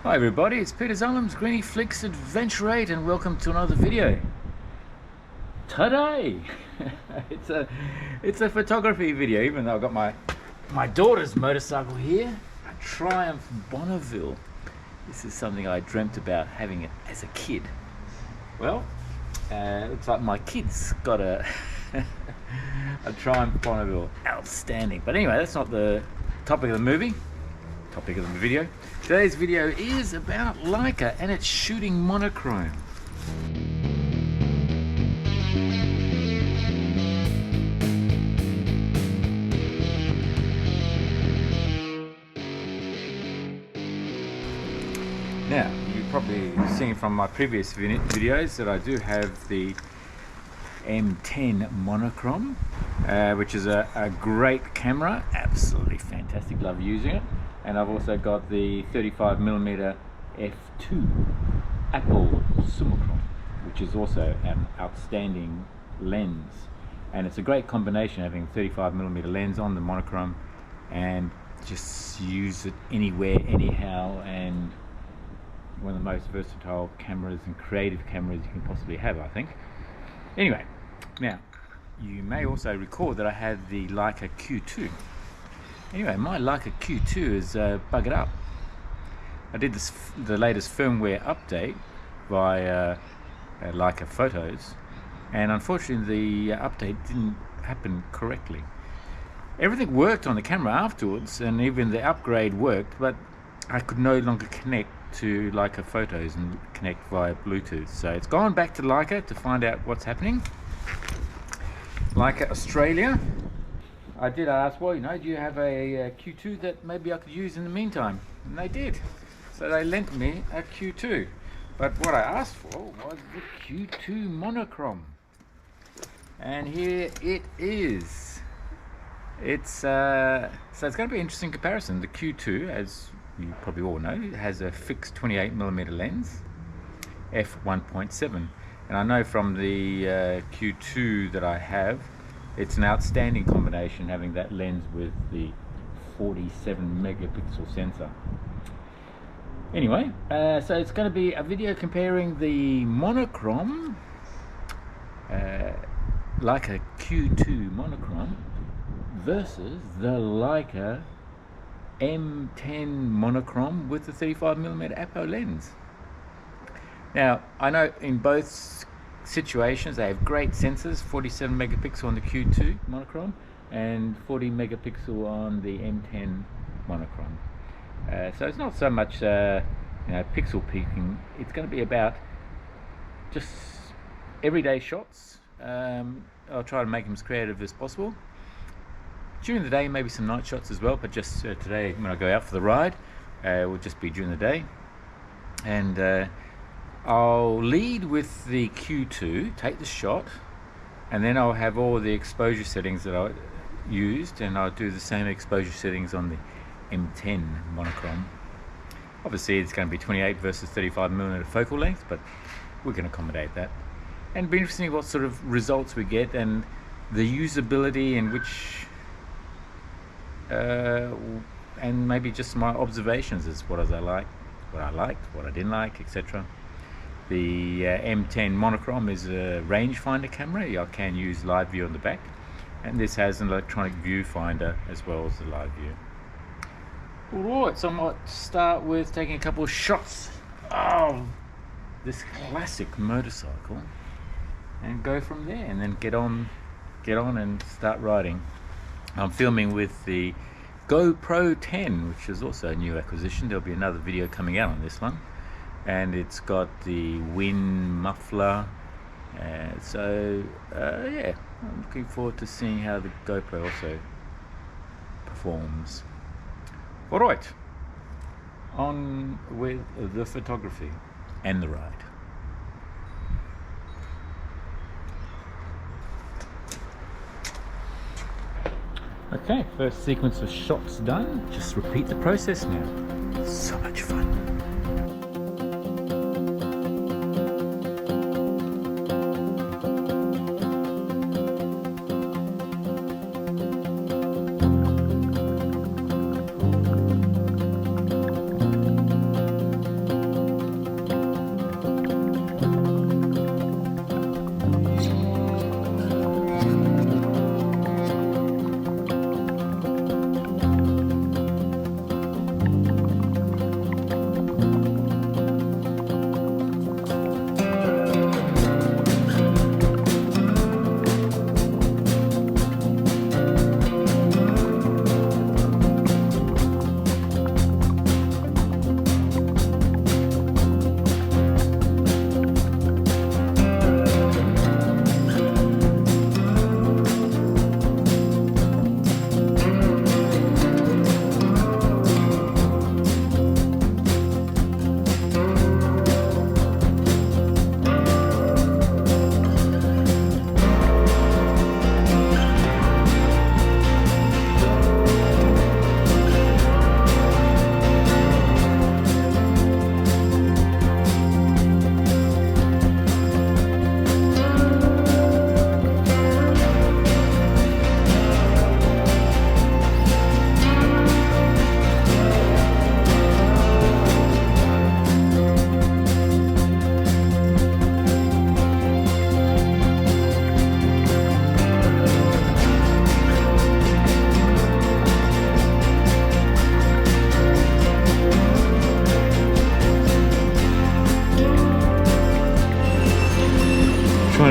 Hi everybody, it's Peter Zollam's Griniflix Adventure 8 and welcome to another video. Today, it's a photography video, even though I've got my daughter's motorcycle here, a Triumph Bonneville. This is something I dreamt about having it as a kid. Well, looks like my kids got a Triumph Bonneville. Outstanding. But anyway, that's not the topic of the video. Today's video is about Leica and it's shooting monochrome. Now, you've probably seen from my previous videos that I do have the M10 Monochrom, which is a great camera, absolutely fantastic, love using it. And I've also got the 35mm f2 Apple Summilux, which is also an outstanding lens. And it's a great combination having 35mm lens on the monochrome and just use it anywhere, anyhow, and one of the most versatile cameras and creative cameras you can possibly have, I think. Anyway, now you may also recall that I had the Leica Q2. Anyway, my Leica Q2 is buggered up. I did the latest firmware update via Leica Photos, and unfortunately the update didn't happen correctly. Everything worked on the camera afterwards, and even the upgrade worked, but I could no longer connect to Leica Photos and connect via Bluetooth. So it's gone back to Leica to find out what's happening. Leica Australia, I did ask, well, do you have a Q2 that maybe I could use in the meantime? And they did. So they lent me a Q2. But what I asked for was the Q2 Monochrome. And here it is. So it's going to be an interesting comparison. The Q2, as you probably all know, has a fixed 28mm lens, f1.7. And I know from the Q2 that I have, it's an outstanding combination having that lens with the 47-megapixel sensor. Anyway, so it's going to be a video comparing the Monochrome, Leica Q2 Monochrome, versus the Leica M10 Monochrom with the 35mm Apo lens. Now, I know in both situations they have great sensors, 47 megapixel on the Q2 Monochrome and 40 megapixel on the M10 Monochrom. So it's not so much pixel peaking. It's going to be about just everyday shots. I'll try to make them as creative as possible. During the day, maybe some night shots as well, but just today when I go out for the ride, it will just be during the day. And I'll lead with the Q2, take the shot, and then I'll have all the exposure settings that I used, and I'll do the same exposure settings on the M10 Monochrom. Obviously it's going to be 28 versus 35mm focal length, but we can accommodate that. And it'll be interesting what sort of results we get and the usability in which and maybe just my observations as what I liked, what I didn't like, etc. The M10 Monochrom is a rangefinder camera. I can use live view on the back, and this has an electronic viewfinder as well as the live view. Alright, so I might start with taking a couple of shots of this classic motorcycle and go from there, and then get on and start riding. I'm filming with the GoPro 10, which is also a new acquisition. There'll be another video coming out on this one, and it's got the wind muffler. Yeah, I'm looking forward to seeing how the GoPro also performs. All right, on with the photography and the ride. Okay, first sequence of shots done. Just repeat the process now. So much fun.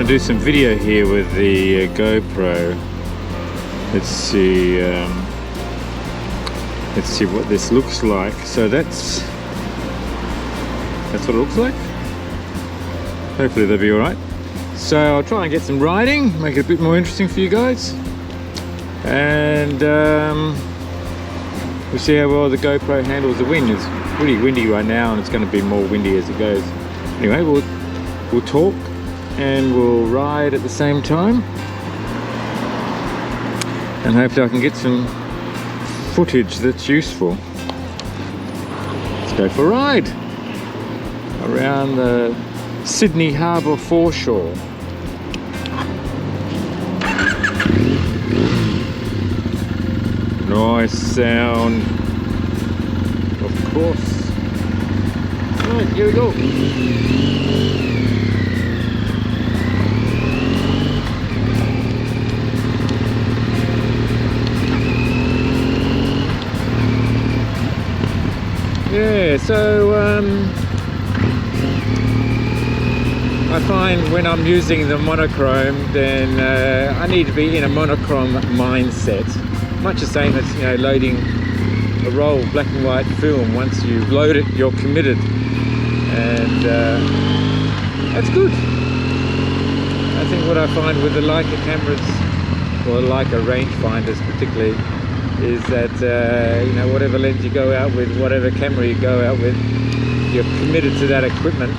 trying to do some video here with the GoPro. Let's see what this looks like. So that's what it looks like. Hopefully they'll be all right. So I'll try and get some riding, make it a bit more interesting for you guys, and we'll see how well the GoPro handles the wind. It's pretty windy right now, and it's going to be more windy as it goes. Anyway, we'll talk and we'll ride at the same time, and hopefully I can get some footage that's useful. Let's go for a ride around the Sydney Harbour foreshore. Nice sound, of course. Right, here we go. Yeah, so I find when I'm using the monochrome, then I need to be in a monochrome mindset. Much the same as, you know, loading a roll black and white film. Once you load it, you're committed, and that's good. I think what I find with the Leica cameras, or the Leica rangefinders particularly, is that you know, whatever lens you go out with, whatever camera you go out with, you're committed to that equipment,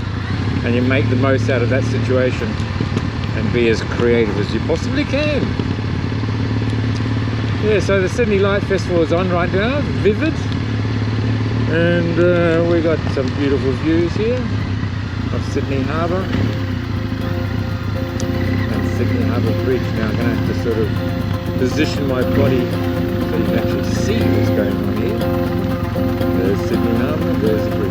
and you make the most out of that situation and be as creative as you possibly can. Yeah, so the Sydney Light Festival is on right now, vivid, and we got some beautiful views here of Sydney Harbour and Sydney Harbour Bridge. Now I'm going to have to sort of position my body so you can actually see what's going on here. There's Sydney Harbour, there's the bridge.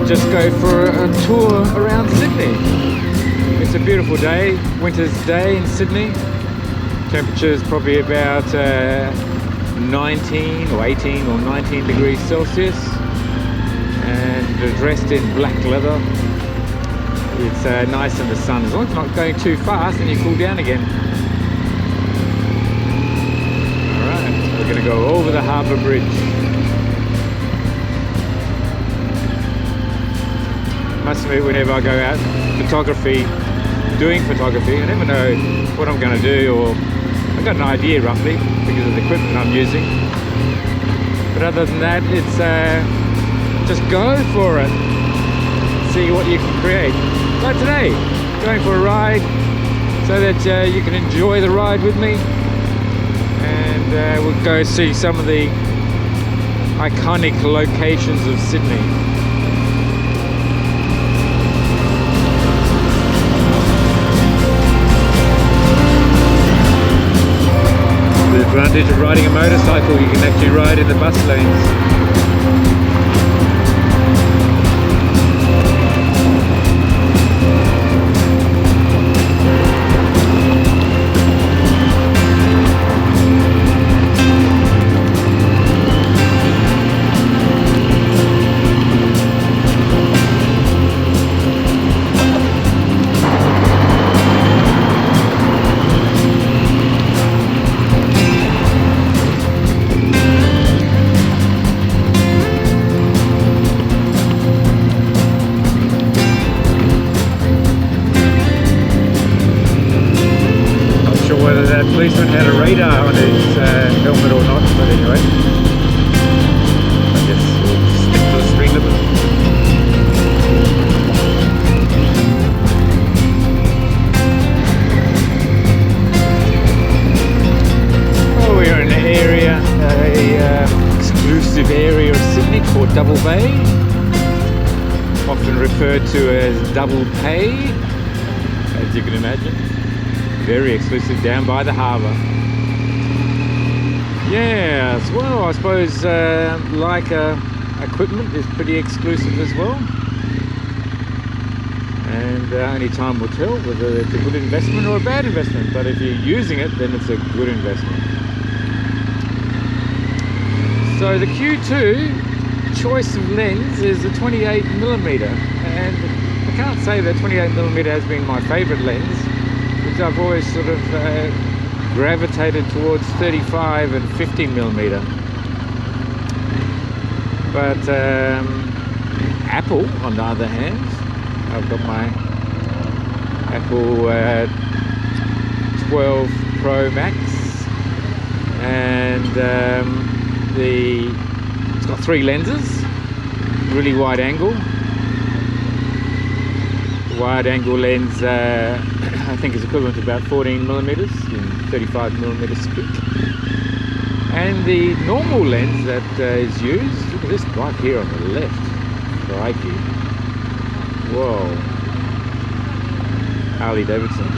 Just go for a tour around Sydney. It's a beautiful day, winter's day in Sydney. Temperature is probably about 19 or 18 or 19 degrees Celsius, and dressed in black leather. It's nice in the sun. As long as it's not going too fast, then you cool down again. Alright, we're going to go over the Harbour Bridge. Must admit, whenever I go out doing photography, I never know what I'm going to do, or I've got an idea roughly because of the equipment I'm using. But other than that, it's just go for it, see what you can create. Like today, going for a ride so that you can enjoy the ride with me, and we'll go see some of the iconic locations of Sydney. The advantage of riding a motorcycle, you can actually ride in the bus lanes. or double bay, often referred to as double pay, as you can imagine. Very exclusive down by the harbour. Yes, well, I suppose Leica equipment is pretty exclusive as well. And only time will tell whether it's a good investment or a bad investment. But if you're using it, then it's a good investment. So the Q2 choice of lens is a 28mm, and I can't say that 28mm has been my favourite lens, because I've always sort of gravitated towards 35 and 50mm. But Apple, on the other hand, I've got my Apple 12 Pro Max, and it's got 3 lenses, really wide angle. Wide angle lens I think is equivalent to about 14mm in 35mm split. And the normal lens that is used, look at this right here on the left, crikey. Whoa, Harley Davidson.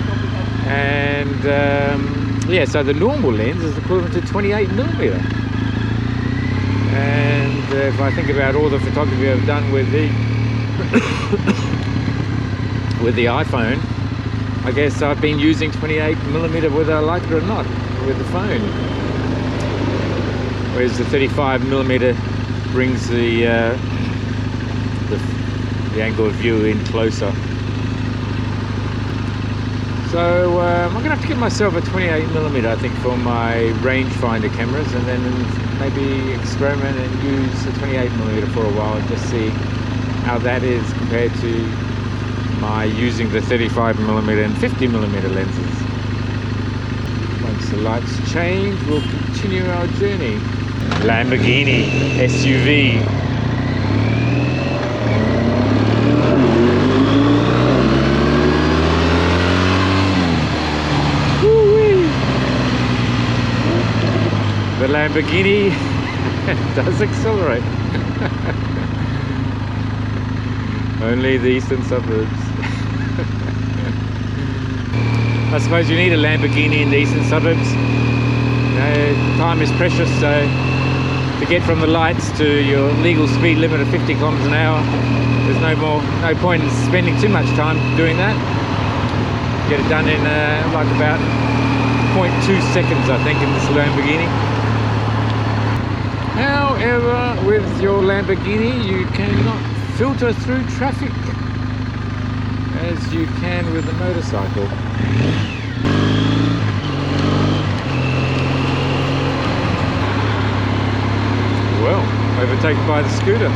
And yeah, so the normal lens is equivalent to 28mm. And if I think about all the photography I've done with the with the iPhone, I guess I've been using 28mm whether I like it or not with the phone. Whereas the 35mm brings the angle of view in closer. So I'm going to have to get myself a 28mm, I think, for my rangefinder cameras, and then maybe experiment and use the 28mm for a while and just see how that is compared to my using the 35mm and 50mm lenses. Once the lights change, we'll continue our journey. Lamborghini SUV. The Lamborghini does accelerate. Only the eastern suburbs. I suppose you need a Lamborghini in the eastern suburbs. Time is precious, so to get from the lights to your legal speed limit of 50 kilometers an hour, there's no point in spending too much time doing that. Get it done in like about 0.2 seconds, I think, in this Lamborghini. However, with your Lamborghini, you cannot filter through traffic as you can with a motorcycle. Well, overtaken by the scooter.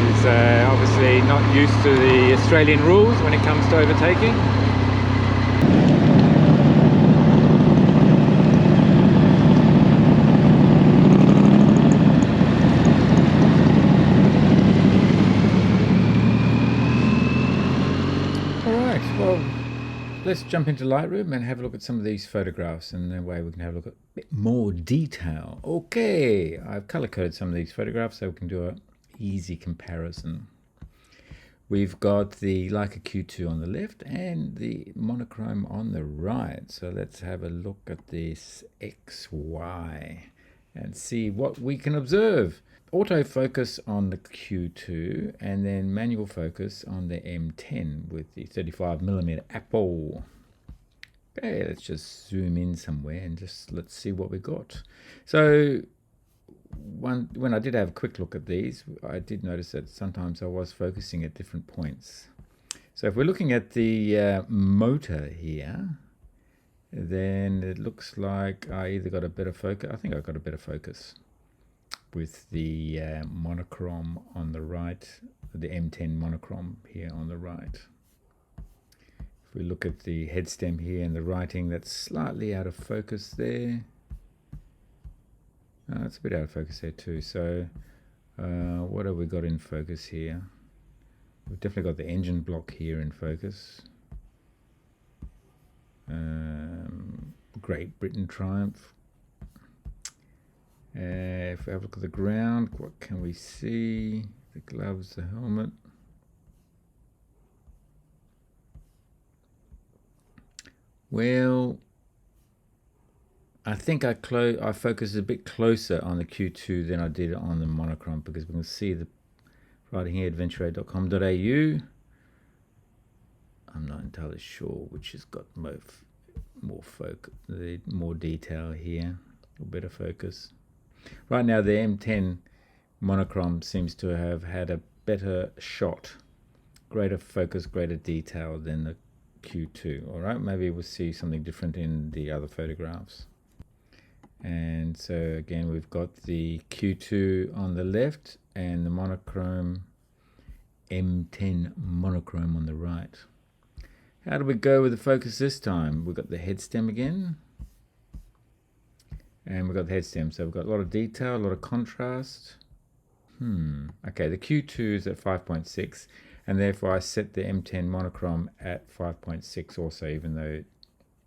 He's obviously not used to the Australian rules when it comes to overtaking. Let's jump into Lightroom and have a look at some of these photographs, and that way we can have a look at a bit more detail. Okay, I've color coded some of these photographs so we can do an easy comparison. We've got the Leica Q2 on the left and the Monochrome on the right. So let's have a look at this XY and see what we can observe. Autofocus on the Q2 and then manual focus on the M10 with the 35mm Apple. Okay, let's just zoom in somewhere and just let's see what we got. So when I did have a quick look at these, I did notice that sometimes I was focusing at different points. So if we're looking at the motor here, then it looks like I either got a better focus. I think I got a better focus with the monochrome on the right, the M10 Monochrom here on the right. If we look at the head stem here and the writing, that's slightly out of focus there. It's a bit out of focus there too. So what have we got in focus here? We've definitely got the engine block here in focus. Great Britain Triumph. if we have a look at the ground, what can we see? The gloves, the helmet. Well, I think I focused a bit closer on the Q2 than I did on the monochrome, because we can see the right here, adventure8.com.au. I'm not entirely sure which has got more detail here, or better focus. Right now the M10 Monochrome seems to have had a better shot, greater focus, greater detail than the Q2. All right, maybe we'll see something different in the other photographs. And so again, we've got the Q2 on the left and the monochrome M10 Monochrome on the right. How do we go with the focus this time? We've got the head stem again. And we've got the head stem. So we've got a lot of detail, a lot of contrast. Okay, the Q2 is at 5.6. And therefore I set the M10 Monochrome at 5.6 also, even though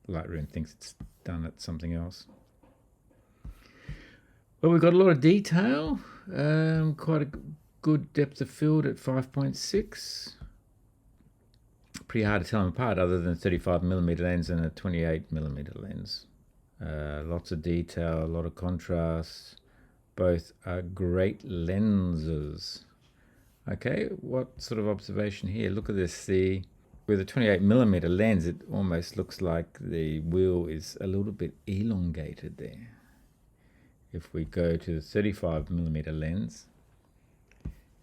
Lightroom thinks it's done at something else. Well, we've got a lot of detail, quite a good depth of field at 5.6. Pretty hard to tell them apart other than a 35mm lens and a 28mm lens. Lots of detail, a lot of contrast. Both are great lenses. Okay, what sort of observation here? Look at this. With a 28mm lens, it almost looks like the wheel is a little bit elongated there. If we go to the 35mm lens,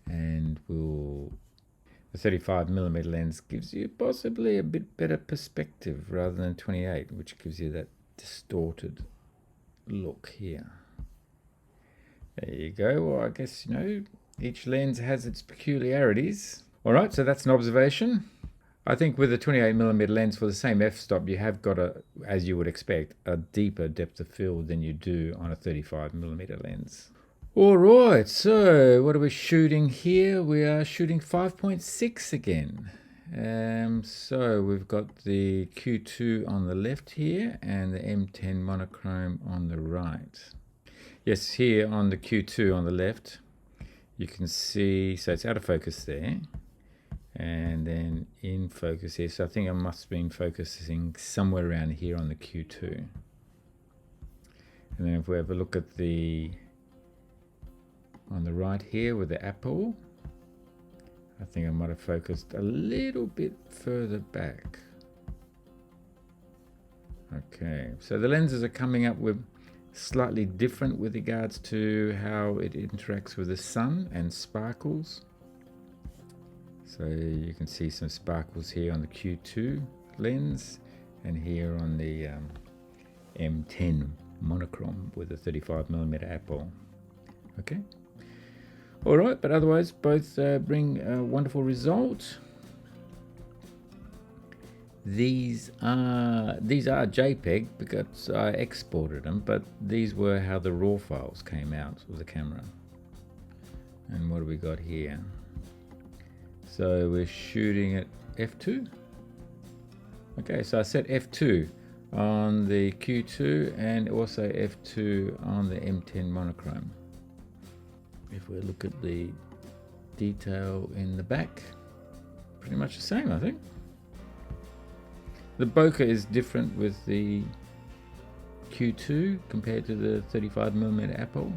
and the 35mm lens gives you possibly a bit better perspective rather than 28, which gives you that distorted look here. There you go. Well, I guess, each lens has its peculiarities. All right, so that's an observation. I think with a 28mm lens for the same f-stop, you have got as you would expect, a deeper depth of field than you do on a 35mm lens. All right, so what are we shooting here? We are shooting 5.6 again. So we've got the Q2 on the left here and the M10 Monochrome on the right. Yes, here on the Q2 on the left, you can see, so it's out of focus there. And then in focus here, so I think I must have been focusing somewhere around here on the Q2. And then if we have a look at on the right here with the apple, I think I might have focused a little bit further back. Okay, so the lenses are coming up with slightly different with regards to how it interacts with the sun and sparkles. So you can see some sparkles here on the Q2 lens and here on the M10 Monochrome with a 35mm apple. Okay. All right, but otherwise both bring a wonderful result. These are JPEG because I exported them, but these were how the raw files came out of the camera. And what do we got here? So we're shooting at f2. Okay, so I set f2 on the Q2 and also f2 on the M10 Monochrome. If we look at the detail in the back, pretty much the same, I think. The bokeh is different with the Q2 compared to the 35mm apple.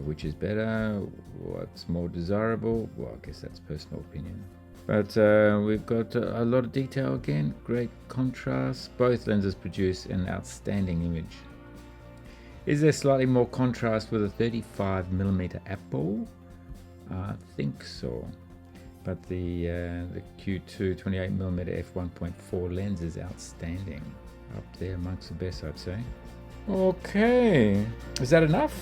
Which is better? What's more desirable? Well, I guess that's personal opinion. But we've got a lot of detail again, great contrast. Both lenses produce an outstanding image. Is there slightly more contrast with a 35mm apple? I think so. But the Q2 28mm f1.4 lens is outstanding. Up there amongst the best, I'd say. Okay, is that enough?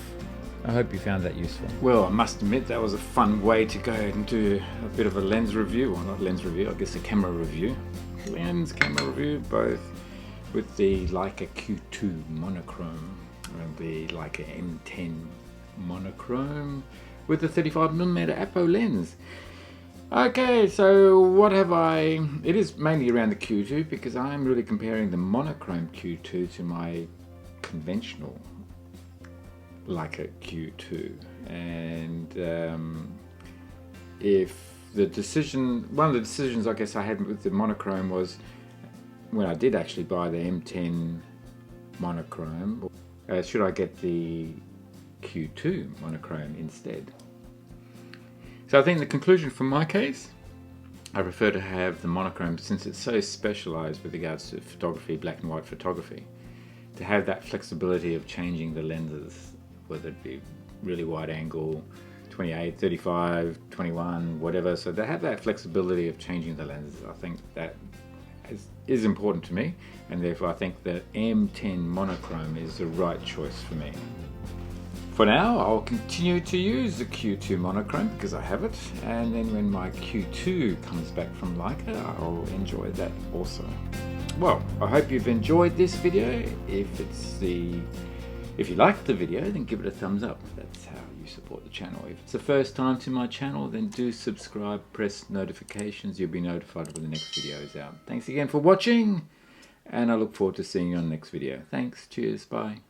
I hope you found that useful. Well, I must admit that was a fun way to go and do a bit of a lens review, or not lens review, I guess a camera review. Camera review, both with the Leica Q2 Monochrome and the Leica M10 Monochrome with the 35mm Apo lens. Okay, so what have I... It is mainly around the Q2 because I'm really comparing the Monochrome Q2 to my conventional Leica Q2, and if the decision, one of the decisions I guess I had with the monochrome was when I did actually buy the M10 Monochrome, should I get the Q2 Monochrome instead? So I think the conclusion for my case, I prefer to have the monochrome since it's so specialized with regards to photography, black and white photography, to have that flexibility of changing the lenses, whether it be really wide angle, 28, 35, 21, whatever. So to have that flexibility of changing the lenses, I think that is important to me, and therefore I think the M10 Monochrome is the right choice for me. For now, I'll continue to use the Q2 Monochrome because I have it, and then when my Q2 comes back from Leica, I'll enjoy that also. Well, I hope you've enjoyed this video. If you liked the video, then give it a thumbs up. That's how you support the channel. If it's the first time to my channel, then do subscribe, press notifications. You'll be notified when the next video is out. Thanks again for watching, and I look forward to seeing you on the next video. Thanks, cheers, bye.